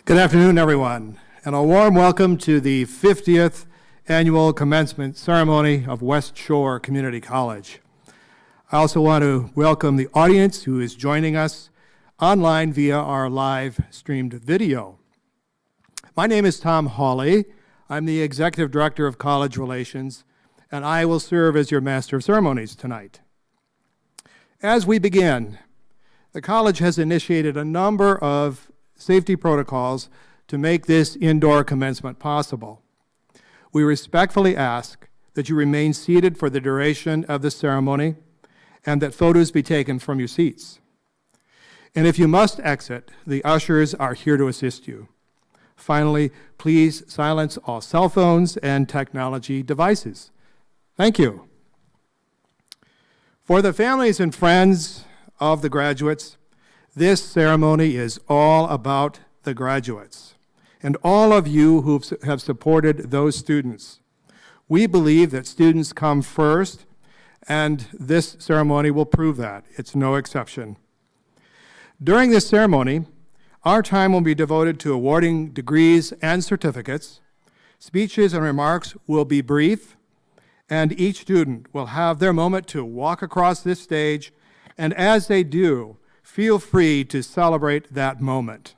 Good afternoon, everyone, and a warm welcome to the 50th annual commencement ceremony of West Shore Community College. I also want to welcome the audience who is joining us online via our live streamed video. My name is Tom Hawley. I'm the Executive Director of College Relations, and I will serve as your Master of Ceremonies tonight. As we begin, the college has initiated a number of safety protocols to make this indoor commencement possible. We respectfully ask that you remain seated for the duration of the ceremony and that photos be taken from your seats. And if you must exit, the ushers are here to assist you. Finally, please silence all cell phones and technology devices. Thank you. For the families and friends of the graduates, this ceremony is all about the graduates and all of you who have supported those students. We believe that students come first, and this ceremony will prove that. It's no exception. During this ceremony, our time will be devoted to awarding degrees and certificates. Speeches and remarks will be brief, and each student will have their moment to walk across this stage, and as they do, feel free to celebrate that moment.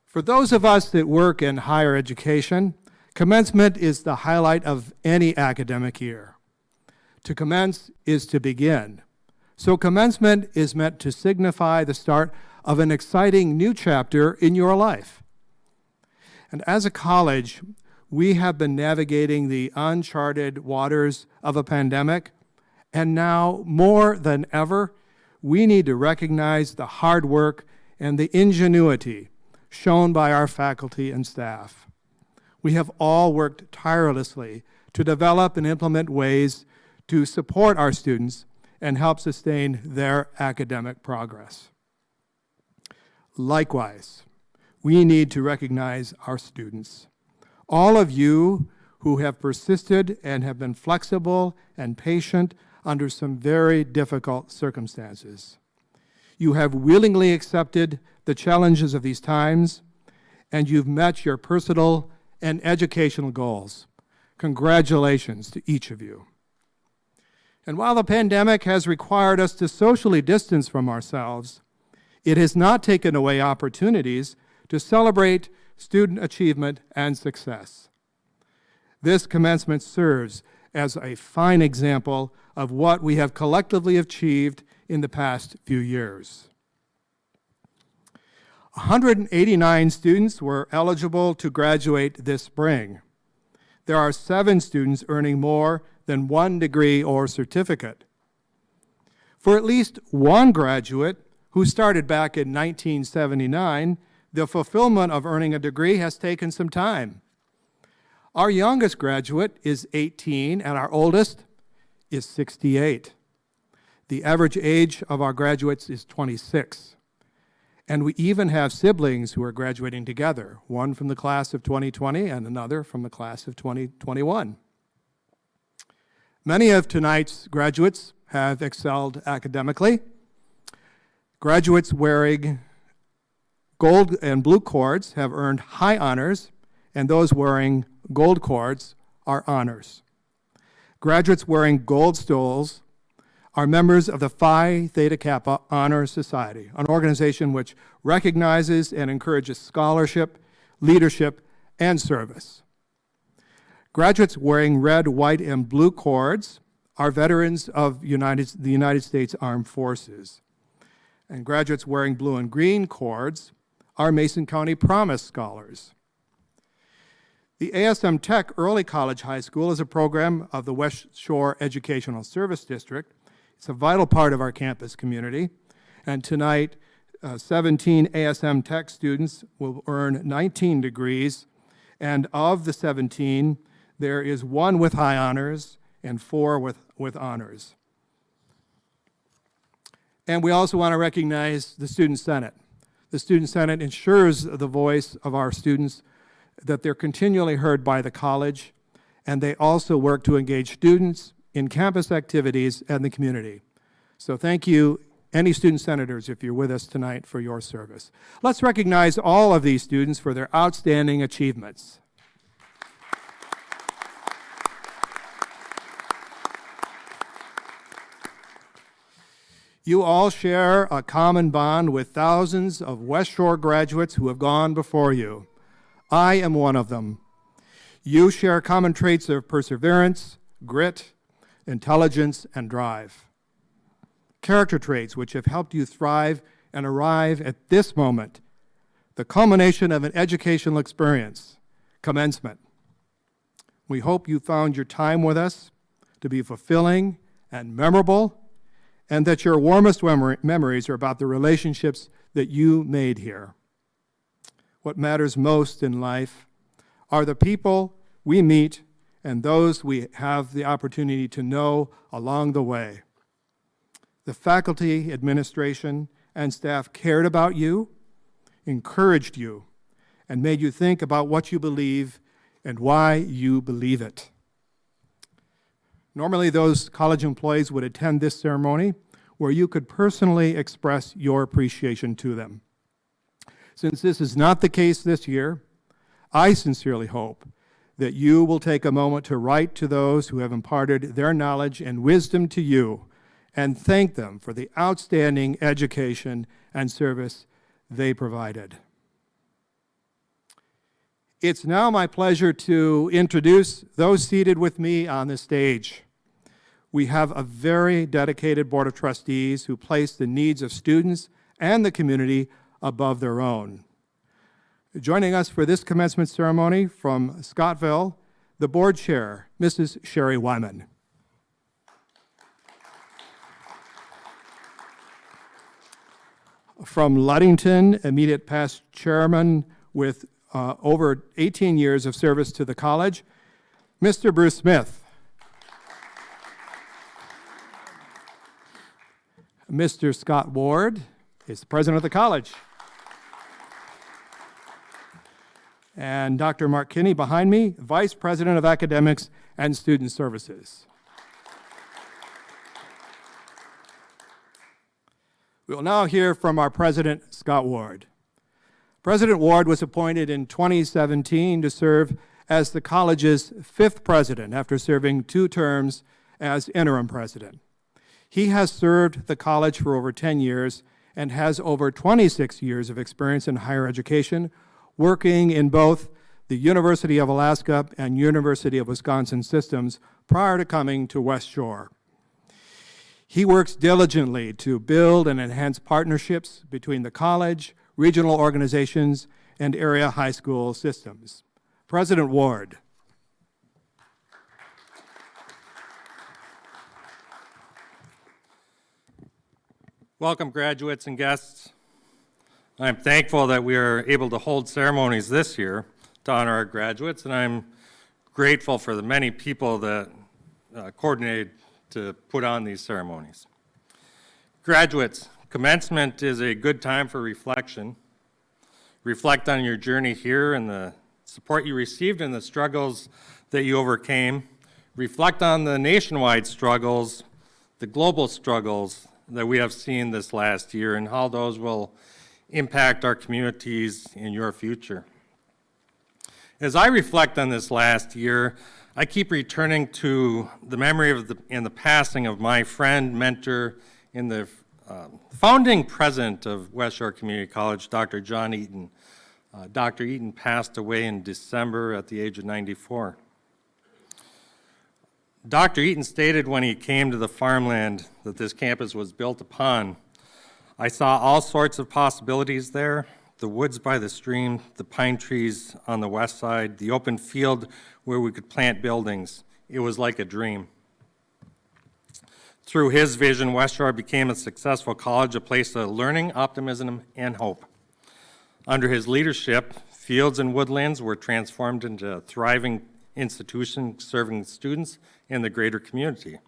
For those of us that work in higher education, commencement is the highlight of any academic year. To commence is to begin. So commencement is meant to signify the start of an exciting new chapter in your life. And as a college, we have been navigating the uncharted waters of a pandemic, and now more than ever, we need to recognize the hard work and the ingenuity shown by our faculty and staff. We have all worked tirelessly to develop and implement ways to support our students and help sustain their academic progress. Likewise, we need to recognize our students. All of you who have persisted and have been flexible and patient under some very difficult circumstances. You have willingly accepted the challenges of these times, and you've met your personal and educational goals. Congratulations to each of you. And while the pandemic has required us to socially distance from ourselves, it has not taken away opportunities to celebrate student achievement and success. This commencement serves as a fine example of what we have collectively achieved in the past few years. 189 students were eligible to graduate this spring. There are 7 students earning more than 1 degree or certificate. For at least one graduate who started back in 1979, the fulfillment of earning a degree has taken some time. Our youngest graduate is 18, and our oldest is 68. The average age of our graduates is 26. And we even have siblings who are graduating together, one from the class of 2020 and another from the class of 2021. Many of tonight's graduates have excelled academically. Graduates wearing gold and blue cords have earned high honors, and those wearing gold cords are honors. Graduates wearing gold stoles are members of the Phi Theta Kappa Honor Society, an organization which recognizes and encourages scholarship, leadership, and service. Graduates wearing red, white, and blue cords are veterans of the United States Armed Forces. And graduates wearing blue and green cords are Mason County Promise Scholars. The ASM Tech Early College High School is a program of the West Shore Educational Service District. It's a vital part of our campus community. And tonight, 17 ASM Tech students will earn 19 degrees. And of the 17, there is 1 with high honors and 4 with honors. And we also want to recognize the Student Senate. The Student Senate ensures the voice of our students, that they're continually heard by the college, and they also work to engage students in campus activities and the community. So thank you any student senators if you're with us tonight for your service. Let's recognize all of these students for their outstanding achievements. You all share a common bond with thousands of West Shore graduates who have gone before you. I am one of them. You share common traits of perseverance, grit, intelligence, and drive. Character traits which have helped you thrive and arrive at this moment, the culmination of an educational experience, commencement. We hope you found your time with us to be fulfilling and memorable, and that your warmest memories are about the relationships that you made here. What matters most in life are the people we meet and those we have the opportunity to know along the way. The faculty, administration, and staff cared about you, encouraged you, and made you think about what you believe and why you believe it. Normally, those college employees would attend this ceremony where you could personally express your appreciation to them. Since this is not the case this year, I sincerely hope that you will take a moment to write to those who have imparted their knowledge and wisdom to you and thank them for the outstanding education and service they provided. It's now my pleasure to introduce those seated with me on the stage. We have a very dedicated Board of Trustees who place the needs of students and the community above their own. Joining us for this commencement ceremony from Scottville, the Board Chair, Mrs. Sherry Wyman. From Ludington, immediate past chairman with over 18 years of service to the college, Mr. Bruce Smith. Mr. Scott Ward is the president of the college. And Dr. Mark Kinney behind me, vice president of academics and student services. We will now hear from our president, Scott Ward. President Ward was appointed in 2017 to serve as the college's 5th president after serving 2 terms as interim president. He has served the college for over 10 years and has over 26 years of experience in higher education, working in both the University of Alaska and University of Wisconsin systems prior to coming to West Shore. He works diligently to build and enhance partnerships between the college, regional organizations, and area high school systems. President Ward. Welcome, graduates and guests. I'm thankful that we are able to hold ceremonies this year to honor our graduates, and I'm grateful for the many people that coordinated to put on these ceremonies. Graduates, commencement is a good time for reflection. Reflect on your journey here and the support you received and the struggles that you overcame. Reflect on the nationwide struggles, the global struggles that we have seen this last year and how those will impact our communities in your future. As I reflect on this last year, I keep returning to the memory of the passing of my friend, mentor, and the founding president of West Shore Community College, Dr. John Eaton. Dr. Eaton passed away in December at the age of 94. Dr. Eaton stated when he came to the farmland that this campus was built upon, "I saw all sorts of possibilities there, the woods by the stream, the pine trees on the west side, the open field where we could plant buildings. It was like a dream." Through his vision, West Shore became a successful college, a place of learning, optimism, and hope. Under his leadership, fields and woodlands were transformed into a thriving institution serving students and the greater community.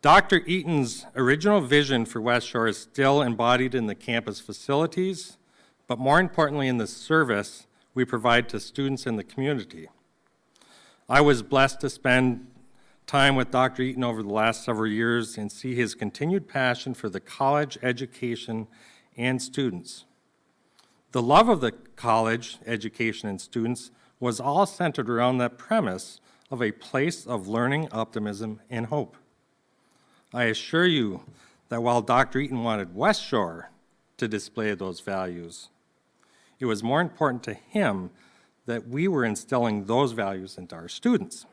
Dr. Eaton's original vision for West Shore is still embodied in the campus facilities, but more importantly in the service we provide to students in the community. I was blessed to spend time with Dr. Eaton over the last several years and see his continued passion for the college education and students. The love of the college education and students was all centered around that premise of a place of learning, optimism, and hope. I assure you that while Dr. Eaton wanted West Shore to display those values, it was more important to him that we were instilling those values into our students.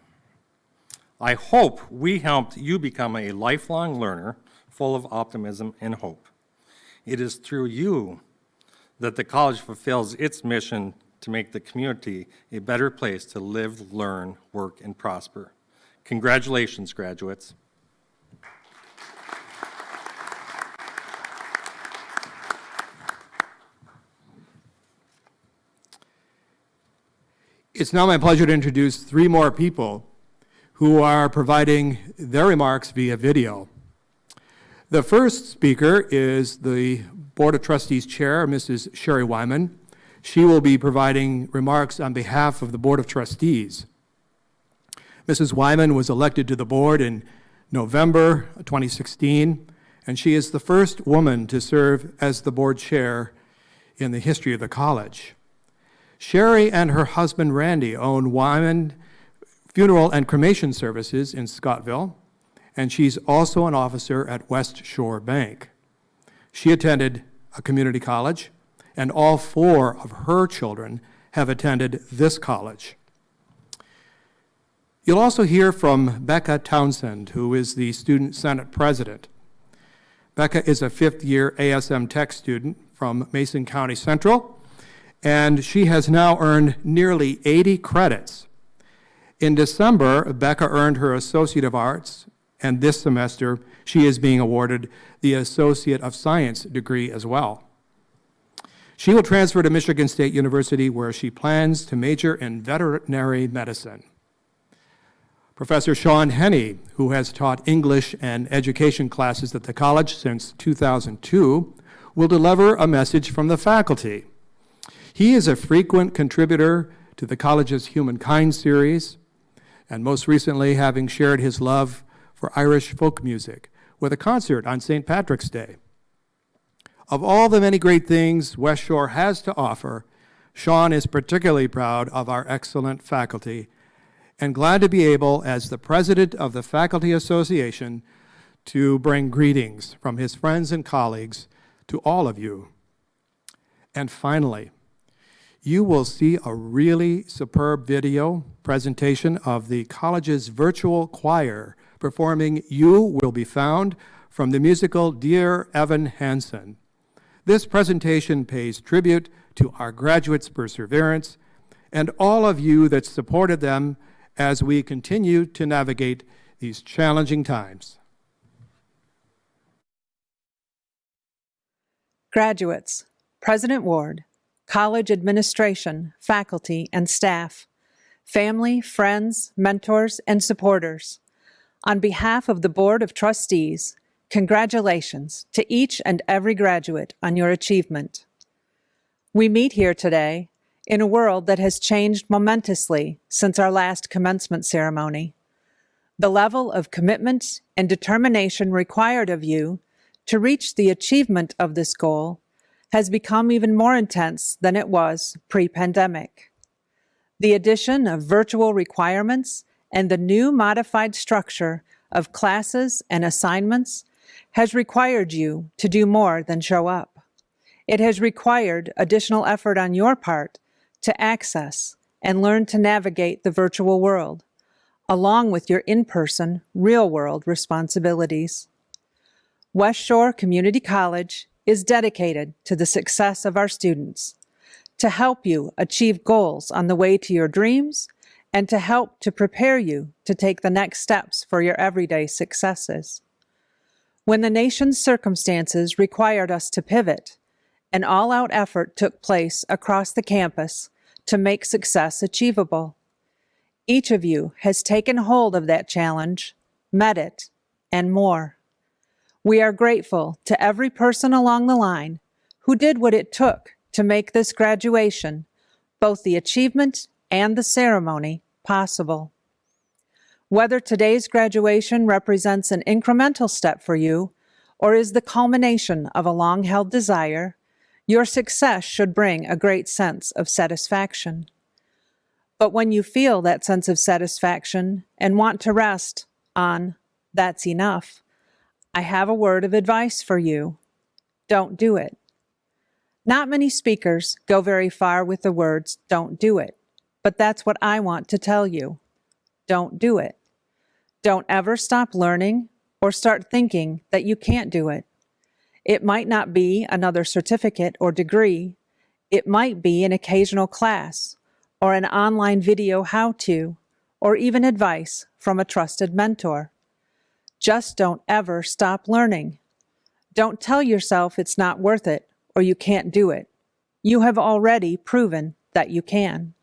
I hope we helped you become a lifelong learner full of optimism and hope. It is through you that the college fulfills its mission to make the community a better place to live, learn, work, and prosper. Congratulations, graduates. It's now my pleasure to introduce three more people who are providing their remarks via video. The first speaker is the Board of Trustees Chair, Mrs. Sherry Wyman. She will be providing remarks on behalf of the Board of Trustees. Mrs. Wyman was elected to the board in November 2016, and she is the first woman to serve as the board chair in the history of the college. Sherry and her husband Randy own Wyman Funeral and Cremation Services in Scottville, and she's also an officer at West Shore Bank. She attended a community college, and all four of her children have attended this college. You'll also hear from Becca Townsend, who is the Student Senate President. Becca is a fifth-year ASM Tech student from Mason County Central, and she has now earned nearly 80 credits. In December, Becca earned her Associate of Arts, and this semester she is being awarded the Associate of Science degree as well. She will transfer to Michigan State University, where she plans to major in veterinary medicine. Professor Sean Henney, who has taught English and education classes at the college since 2002, will deliver a message from the faculty. He is a frequent contributor to the college's Humankind series, and most recently having shared his love for Irish folk music with a concert on St. Patrick's Day. Of all the many great things West Shore has to offer, Sean is particularly proud of our excellent faculty and glad to be able, as the president of the Faculty Association, to bring greetings from his friends and colleagues to all of you. And finally, you will see a really superb video presentation of the college's virtual choir performing You Will Be Found from the musical Dear Evan Hansen. This presentation pays tribute to our graduates' perseverance and all of you that supported them as we continue to navigate these challenging times. Graduates, President Ward, college administration, faculty, and staff, family, friends, mentors, and supporters. On behalf of the Board of Trustees, congratulations to each and every graduate on your achievement. We meet here today in a world that has changed momentously since our last commencement ceremony. The level of commitment and determination required of you to reach the achievement of this goal has become even more intense than it was pre-pandemic. The addition of virtual requirements and the new modified structure of classes and assignments has required you to do more than show up. It has required additional effort on your part to access and learn to navigate the virtual world, along with your in-person, real-world responsibilities. West Shore Community College is dedicated to the success of our students, to help you achieve goals on the way to your dreams, and to help to prepare you to take the next steps for your everyday successes. When the nation's circumstances required us to pivot, an all-out effort took place across the campus to make success achievable. Each of you has taken hold of that challenge, met it, and more. We are grateful to every person along the line who did what it took to make this graduation, both the achievement and the ceremony, possible. Whether today's graduation represents an incremental step for you or is the culmination of a long-held desire, your success should bring a great sense of satisfaction. But when you feel that sense of satisfaction and want to rest on "that's enough," I have a word of advice for you. Don't do it. Not many speakers go very far with the words, "don't do it," but that's what I want to tell you. Don't do it. Don't ever stop learning or start thinking that you can't do it. It might not be another certificate or degree. It might be an occasional class or an online video how-to, or even advice from a trusted mentor. Just don't ever stop learning. Don't tell yourself it's not worth it or you can't do it. You have already proven that you can.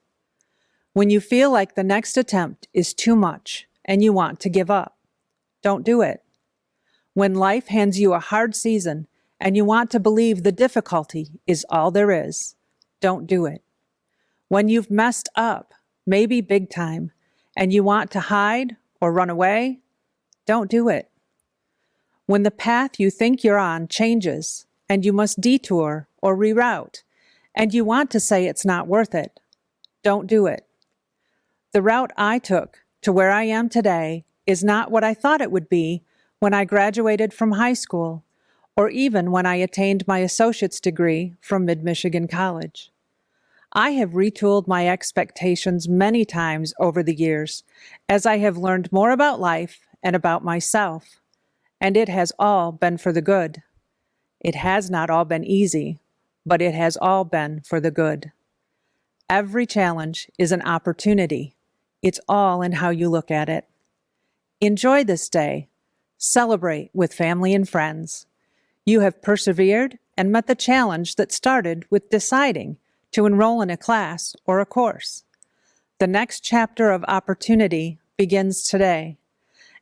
When you feel like the next attempt is too much and you want to give up, don't do it. When life hands you a hard season and you want to believe the difficulty is all there is, don't do it. When you've messed up, maybe big time, and you want to hide or run away, don't do it. When the path you think you're on changes and you must detour or reroute, and you want to say it's not worth it, don't do it. The route I took to where I am today is not what I thought it would be when I graduated from high school, or even when I attained my associate's degree from Mid-Michigan College. I have retooled my expectations many times over the years as I have learned more about life and about myself, and it has all been for the good. It has not all been easy, but it has all been for the good. Every challenge is an opportunity. It's all in how you look at it. Enjoy this day. Celebrate with family and friends. You have persevered and met the challenge that started with deciding to enroll in a class or a course. The next chapter of opportunity begins today.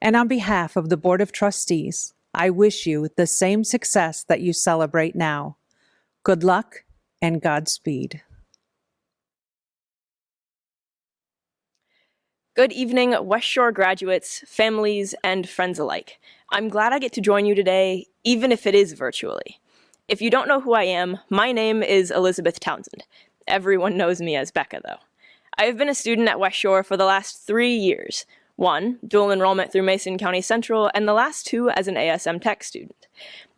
And on behalf of the Board of Trustees, I wish you the same success that you celebrate now. Good luck and Godspeed. Good evening, West Shore graduates, families, and friends alike. I'm glad I get to join you today, even if it is virtually. If you don't know who I am, my name is Elizabeth Townsend. Everyone knows me as Becca, though. I have been a student at West Shore for the last 3 years. 1, dual enrollment through Mason County Central, and the last 2 as an ASM Tech student.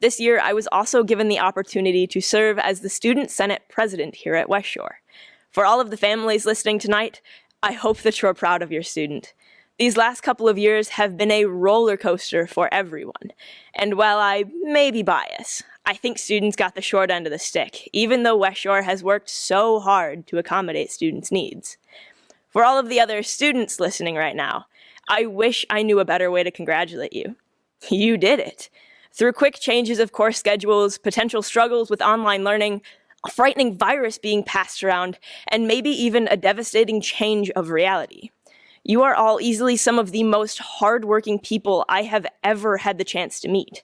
This year, I was also given the opportunity to serve as the Student Senate President here at West Shore. For all of the families listening tonight, I hope that you're proud of your student. These last couple of years have been a roller coaster for everyone. And while I may be biased, I think students got the short end of the stick, even though West Shore has worked so hard to accommodate students' needs. For all of the other students listening right now, I wish I knew a better way to congratulate you. You did it. Through quick changes of course schedules, potential struggles with online learning, a frightening virus being passed around, and maybe even a devastating change of reality. You are all easily some of the most hardworking people I have ever had the chance to meet.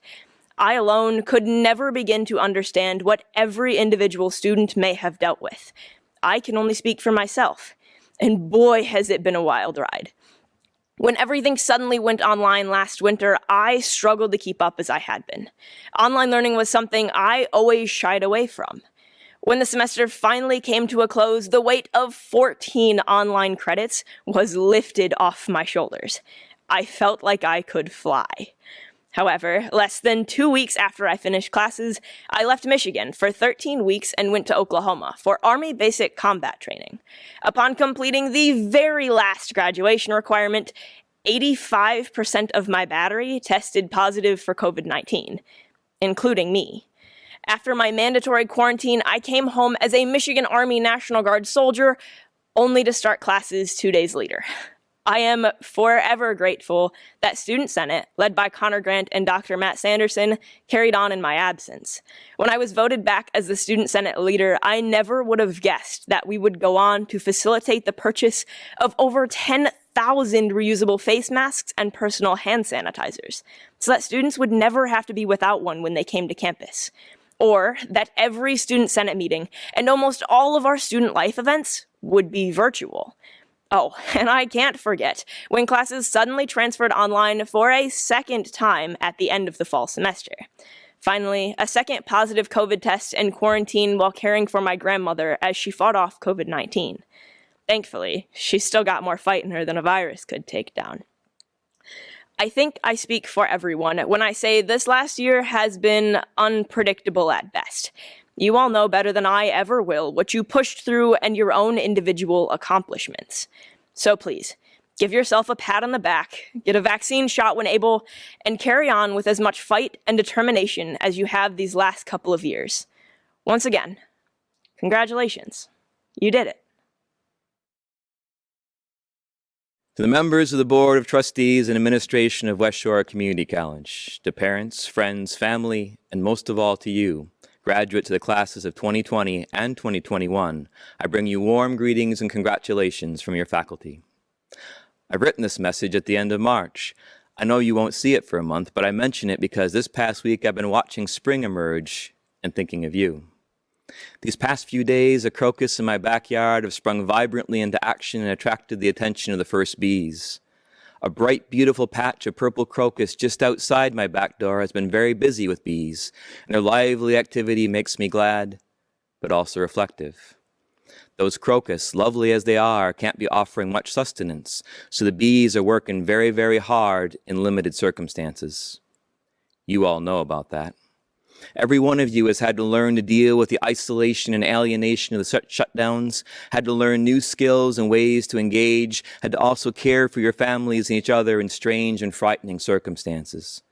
I alone could never begin to understand what every individual student may have dealt with. I can only speak for myself, and boy has it been a wild ride. When everything suddenly went online last winter, I struggled to keep up as I had been. Online learning was something I always shied away from. When the semester finally came to a close, the weight of 14 online credits was lifted off my shoulders. I felt like I could fly. However, less than 2 weeks after I finished classes, I left Michigan for 13 weeks and went to Oklahoma for Army Basic Combat Training. Upon completing the very last graduation requirement, 85% of my battery tested positive for COVID-19, including me. After my mandatory quarantine, I came home as a Michigan Army National Guard soldier, only to start classes 2 days later. I am forever grateful that Student Senate, led by Connor Grant and Dr. Matt Sanderson, carried on in my absence. When I was voted back as the Student Senate leader, I never would have guessed that we would go on to facilitate the purchase of over 10,000 reusable face masks and personal hand sanitizers, so that students would never have to be without one when they came to campus. Or that every Student Senate meeting and almost all of our student life events would be virtual. Oh, and I can't forget when classes suddenly transferred online for a second time at the end of the fall semester. Finally, a second positive COVID test and quarantine while caring for my grandmother as she fought off COVID-19. Thankfully, she's still got more fight in her than a virus could take down. I think I speak for everyone when I say this last year has been unpredictable at best. You all know better than I ever will what you pushed through and your own individual accomplishments. So please, give yourself a pat on the back, get a vaccine shot when able, and carry on with as much fight and determination as you have these last couple of years. Once again, congratulations. You did it. To the members of the Board of Trustees and Administration of West Shore Community College, to parents, friends, family, and most of all to you, graduates of the classes of 2020 and 2021, I bring you warm greetings and congratulations from your faculty. I've written this message at the end of March. I know you won't see it for a month, but I mention it because this past week I've been watching spring emerge and thinking of you. These past few days, a crocus in my backyard have sprung vibrantly into action and attracted the attention of the first bees. A bright, beautiful patch of purple crocus just outside my back door has been very busy with bees, and their lively activity makes me glad, but also reflective. Those crocus, lovely as they are, can't be offering much sustenance, so the bees are working very, very hard in limited circumstances. You all know about that. Every one of you has had to learn to deal with the isolation and alienation of the shutdowns, had to learn new skills and ways to engage, had to also care for your families and each other in strange and frightening circumstances.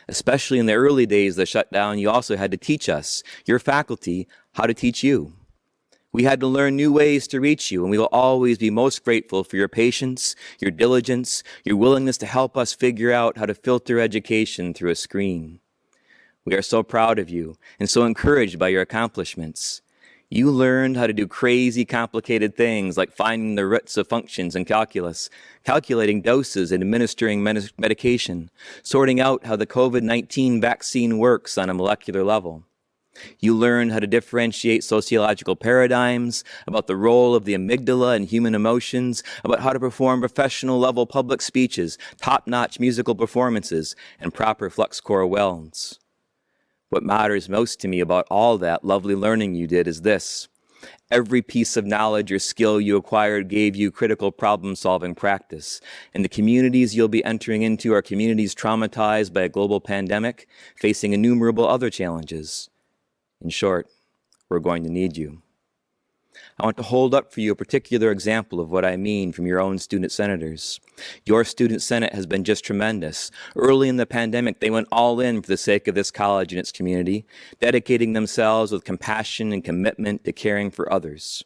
Especially in the early days of the shutdown, you also had to teach us, your faculty, how to teach you. We had to learn new ways to reach you, and we will always be most grateful for your patience, your diligence, your willingness to help us figure out how to filter education through a screen. We are so proud of you and so encouraged by your accomplishments. You learned how to do crazy, complicated things like finding the roots of functions in calculus, calculating doses and administering medication, sorting out how the COVID-19 vaccine works on a molecular level. You learned how to differentiate sociological paradigms, about the role of the amygdala in human emotions, about how to perform professional-level public speeches, top-notch musical performances, and proper flux-core welds. What matters most to me about all that lovely learning you did is this. Every piece of knowledge or skill you acquired gave you critical problem-solving practice, and the communities you'll be entering into are communities traumatized by a global pandemic, facing innumerable other challenges. In short, we're going to need you. I want to hold up for you a particular example of what I mean from your own student senators. Your student senate has been just tremendous. Early in the pandemic, they went all in for the sake of this college and its community, dedicating themselves with compassion and commitment to caring for others.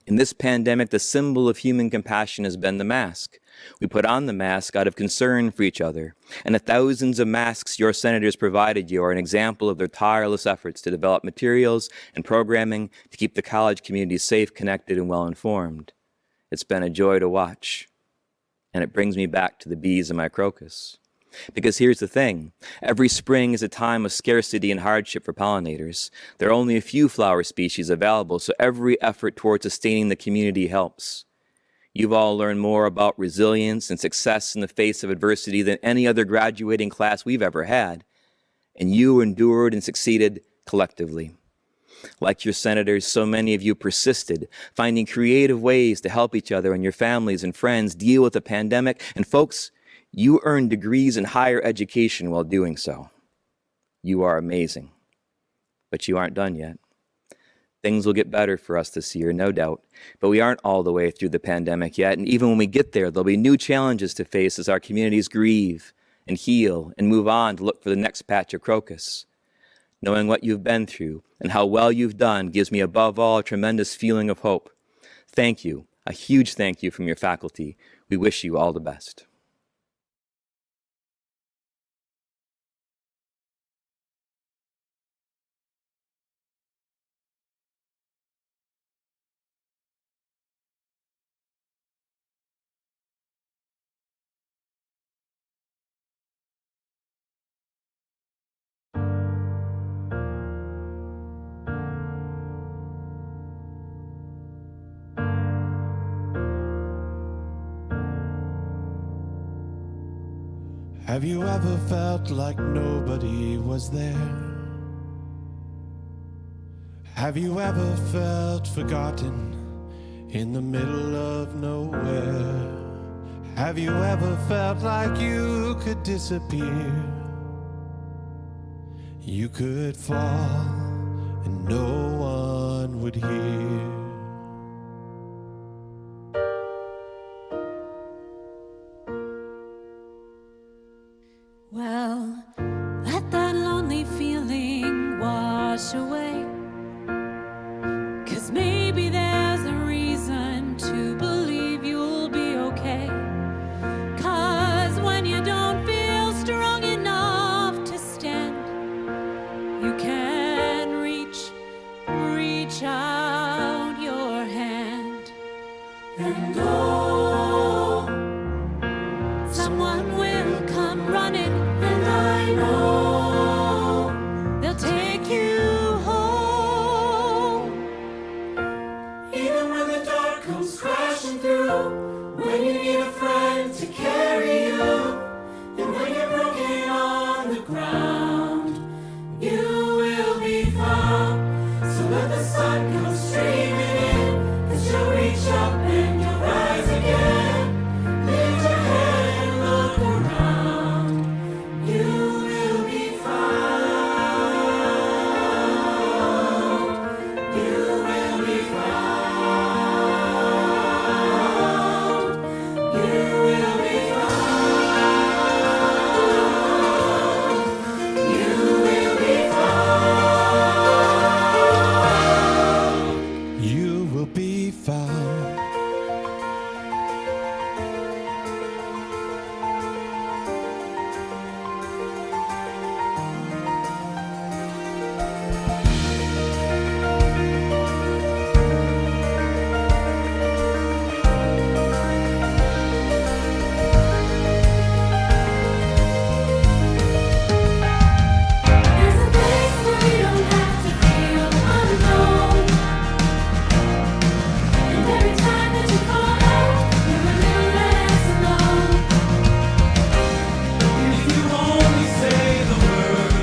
In this pandemic, the symbol of human compassion has been the mask. We put on the mask out of concern for each other, and the thousands of masks your senators provided you are an example of their tireless efforts to develop materials and programming to keep the college community safe, connected, and well-informed. It's been a joy to watch, and it brings me back to the bees in my crocus. Because here's the thing, every spring is a time of scarcity and hardship for pollinators. There are only a few flower species available, so every effort towards sustaining the community helps. You've all learned more about resilience and success in the face of adversity than any other graduating class we've ever had, and you endured and succeeded collectively. Like your senators, so many of you persisted, finding creative ways to help each other and your families and friends deal with the pandemic, and folks, you earned degrees in higher education while doing so. You are amazing, but you aren't done yet. Things will get better for us this year, no doubt, but we aren't all the way through the pandemic yet, and even when we get there, there'll be new challenges to face as our communities grieve and heal and move on to look for the next patch of crocus. Knowing what you've been through and how well you've done gives me above all a tremendous feeling of hope. Thank you, a huge thank you from your faculty. We wish you all the best. Have you ever felt like nobody was there? Have you ever felt forgotten in the middle of nowhere? Have you ever felt like you could disappear? You could fall and no one would hear. Well, let that lonely feeling wash away, 'cause maybe there's a reason to believe you'll be okay. 'Cause when you don't feel strong enough to stand, you can reach out your hand. And oh, someone will come running, and I know they'll take you home. Even when the dark comes crashing through, when you need a friend to carry you, and when you're broken on the ground, you will be found. So let the sun come streaming in, 'cause you'll reach up and you'll rise again. Lift your head and look around, you will be found. You will be found. You will be found. You will be found. You will be found. There's a place where you don't have to feel alone. And every time that you call out, you're a little less alone. If you only say the word,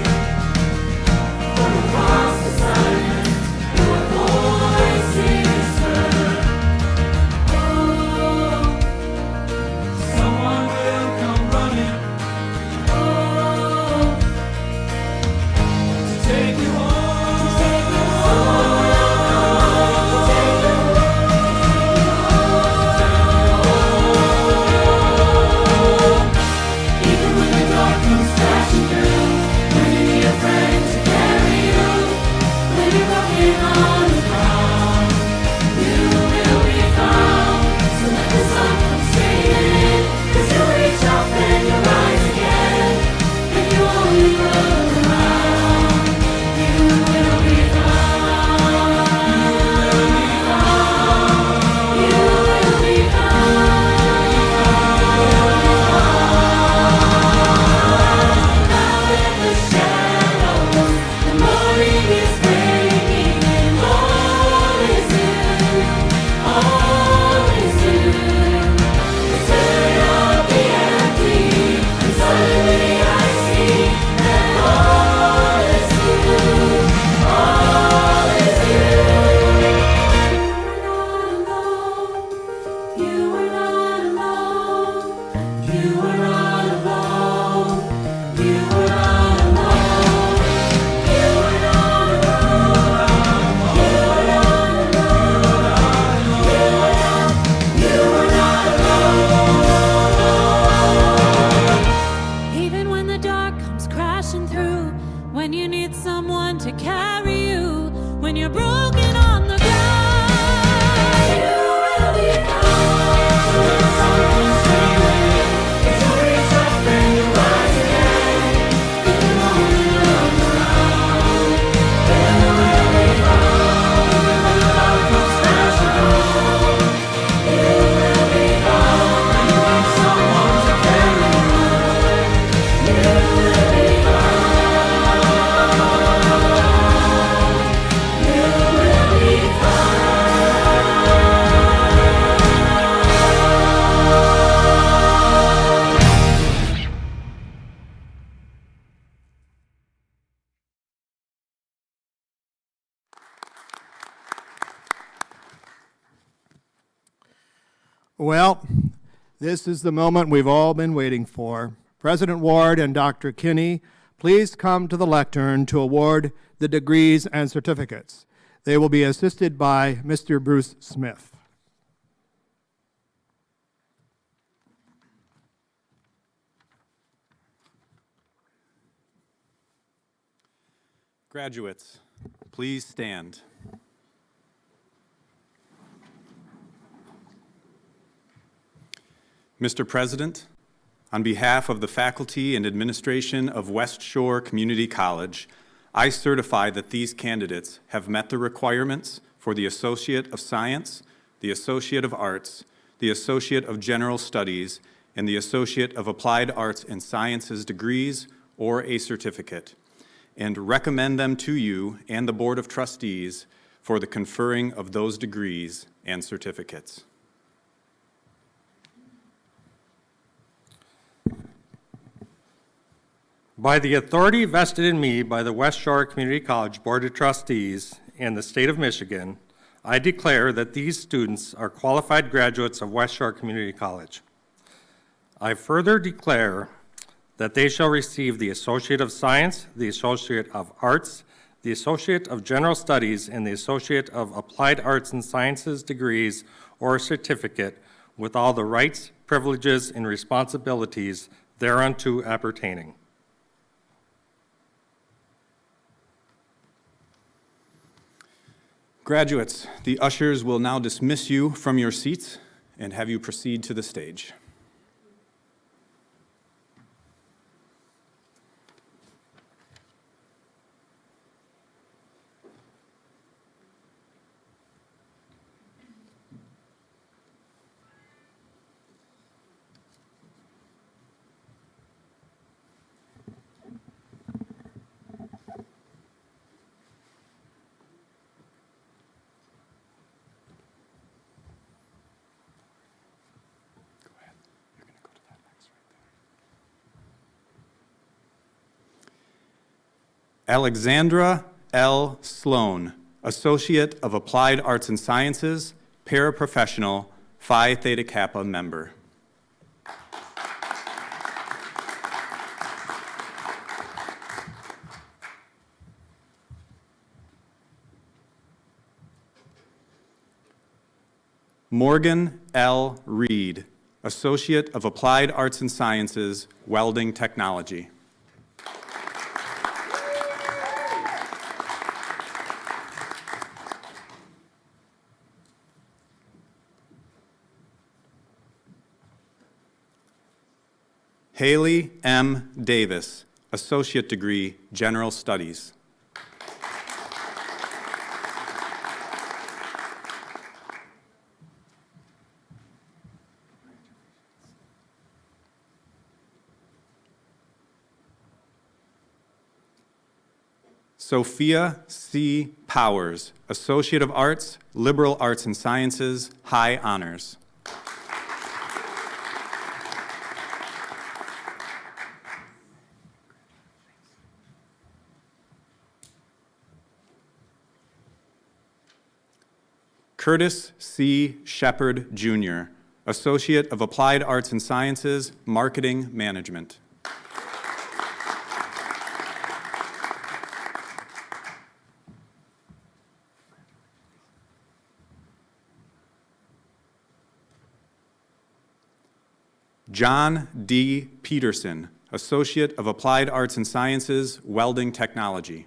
From across the silence, your voice is heard. Oh, someone will come running oh, to take you home. even when the dark comes crashing through, when you need a friend to carry you, when you're broken on the ground, you will be found. So let the sun come streaming in, 'cause you'll reach up and you'll rise again. If you only look around, you will be found. You will be found. Out in the shadows, the morning is breaking, and all is new, all is new. The turn of the empty, and suddenly I see that all is new, all is new. You are not alone. You are not alone. You are not alone. You are not alone. You are not alone. You are not alone. Even when the dark comes crashing through, when you need someone to carry you, when you're broken on the ground, you will be found. So let the sun come streaming in, 'cause you'll Well, this is the moment we've all been waiting for. President Ward and Dr. Kinney, please come to the lectern to award the degrees and certificates. They will be assisted by Mr. Bruce Smith. Graduates, please stand. Mr. President, on behalf of the faculty and administration of West Shore Community College, I certify that these candidates have met the requirements for the Associate of Science, the Associate of Arts, the Associate of General Studies, and the Associate of Applied Arts and Sciences degrees or a certificate, and recommend them to you and the Board of Trustees for the conferring of those degrees and certificates. By the authority vested in me by the West Shore Community College Board of Trustees and the State of Michigan, I declare that these students are qualified graduates of West Shore Community College. I further declare that they shall receive the Associate of Science, the Associate of Arts, the Associate of General Studies, and the Associate of Applied Arts and Sciences degrees or certificate with all the rights, privileges, and responsibilities thereunto appertaining. Graduates, the ushers will now dismiss you from your seats and have you proceed to the stage. Alexandra L. Sloan, Associate of Applied Arts and Sciences, Paraprofessional, Phi Theta Kappa member. Morgan L. Reed, Associate of Applied Arts and Sciences, Welding Technology. Haley M. Davis, Associate Degree, General Studies. Sophia C. Powers, Associate of Arts, Liberal Arts and Sciences, High Honors. Curtis C. Shepard, Jr., Associate of Applied Arts and Sciences, Marketing Management. John D. Peterson, Associate of Applied Arts and Sciences, Welding Technology.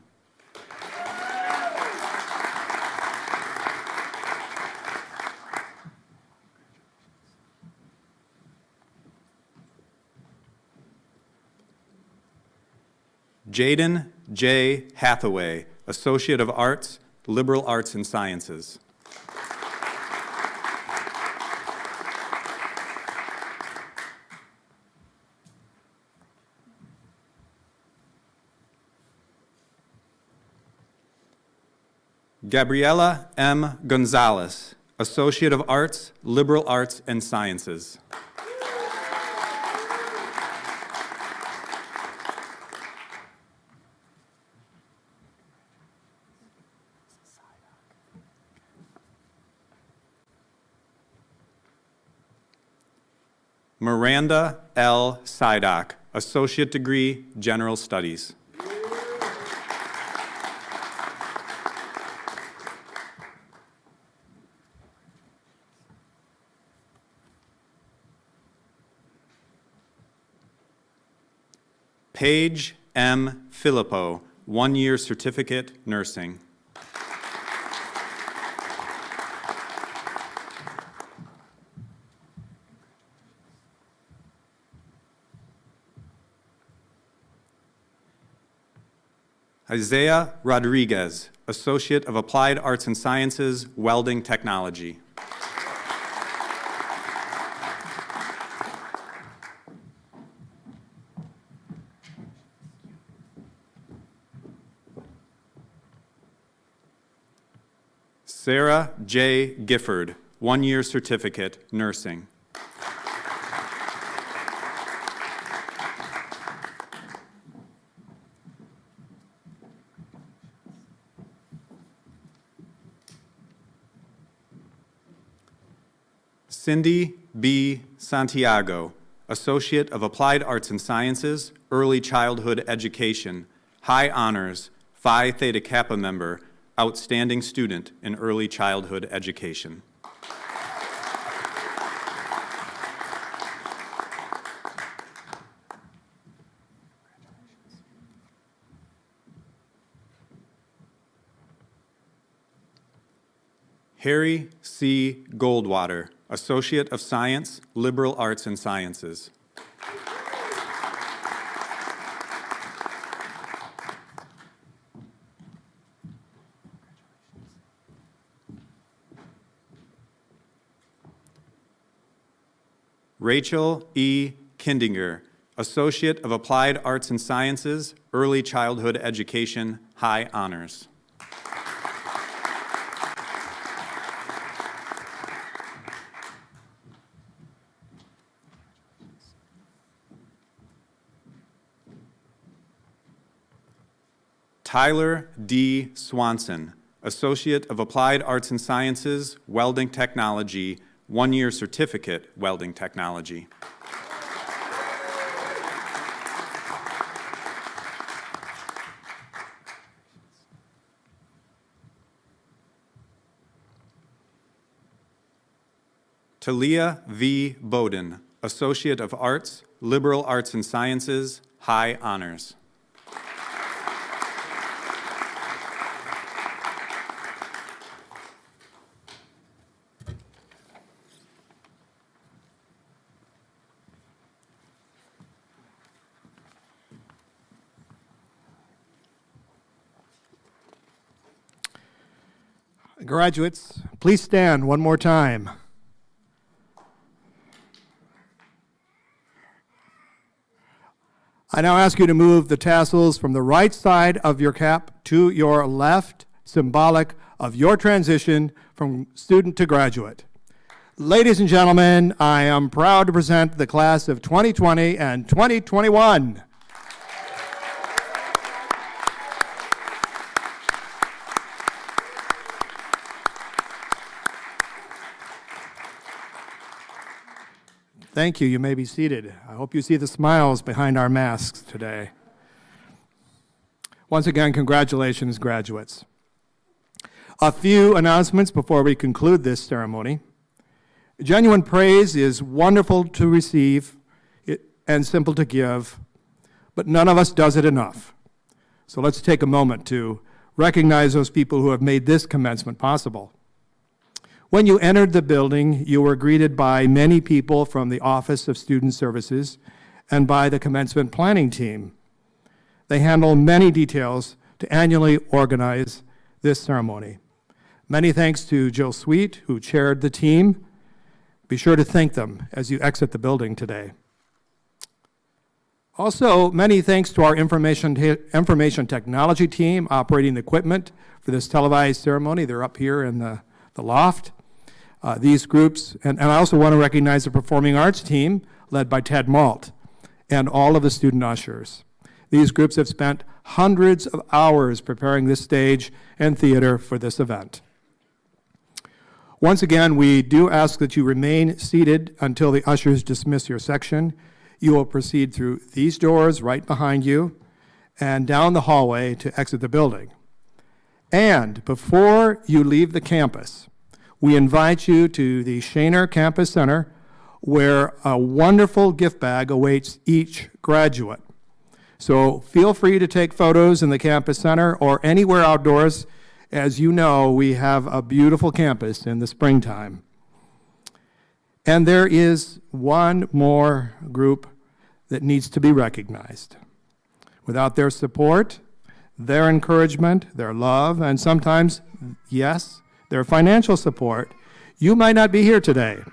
Jaden J. Hathaway, Associate of Arts, Liberal Arts and Sciences. Gabriela M. Gonzalez, Associate of Arts, Liberal Arts and Sciences. Miranda L. Sidock, Associate Degree, General Studies. Paige M. Filippo, 1-year certificate, nursing. Isaiah Rodriguez, Associate of Applied Arts and Sciences, Welding Technology. Sarah J. Gifford, 1-year certificate, nursing. Cindy B. Santiago, Associate of Applied Arts and Sciences, Early Childhood Education, High Honors, Phi Theta Kappa member, Outstanding Student in Early Childhood Education. Harry C. Goldwater, Associate of Science, Liberal Arts and Sciences. Rachel E. Kindinger, Associate of Applied Arts and Sciences, Early Childhood Education, High Honors. Tyler D. Swanson, Associate of Applied Arts and Sciences, Welding Technology, 1-year certificate, Welding Technology. Talia V. Bowden, Associate of Arts, Liberal Arts and Sciences, High Honors. Graduates, please stand one more time. I now ask you to move the tassels from the right side of your cap to your left, symbolic of your transition from student to graduate. Ladies and gentlemen, I am proud to present the class of 2020 and 2021. Thank you. You may be seated. I hope you see the smiles behind our masks today. Once again, congratulations, graduates. A few announcements before we conclude this ceremony. Genuine praise is wonderful to receive and simple to give, but none of us does it enough. So let's take a moment to recognize those people who have made this commencement possible. When you entered the building, you were greeted by many people from the Office of Student Services and by the commencement planning team. They handle many details to annually organize this ceremony. Many thanks to Jill Sweet, who chaired the team. Be sure to thank them as you exit the building today. Also, many thanks to our information technology team operating the equipment for this televised ceremony. They're up here in the loft. These groups, and I also want to recognize the performing arts team led by Ted Malt and all of the student ushers. These groups have spent hundreds of hours preparing this stage and theater for this event. Once again, we do ask that you remain seated until the ushers dismiss your section. You will proceed through these doors right behind you and down the hallway to exit the building. And before you leave the campus, we invite you to the Shaner Campus Center, where a wonderful gift bag awaits each graduate. So feel free to take photos in the Campus Center or anywhere outdoors. As you know, we have a beautiful campus in the springtime. And there is one more group that needs to be recognized. Without their support, their encouragement, their love, and sometimes, yes, their financial support, you might not be here today.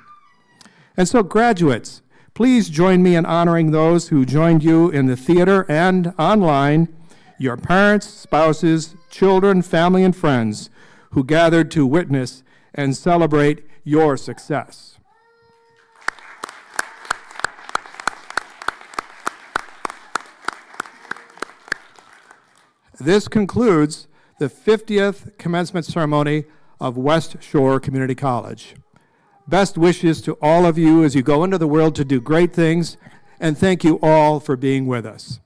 And so, graduates, please join me in honoring those who joined you in the theater and online, your parents, spouses, children, family, and friends who gathered to witness and celebrate your success. This concludes the 50th commencement ceremony of West Shore Community College. Best wishes to all of you as you go into the world to do great things, and thank you all for being with us.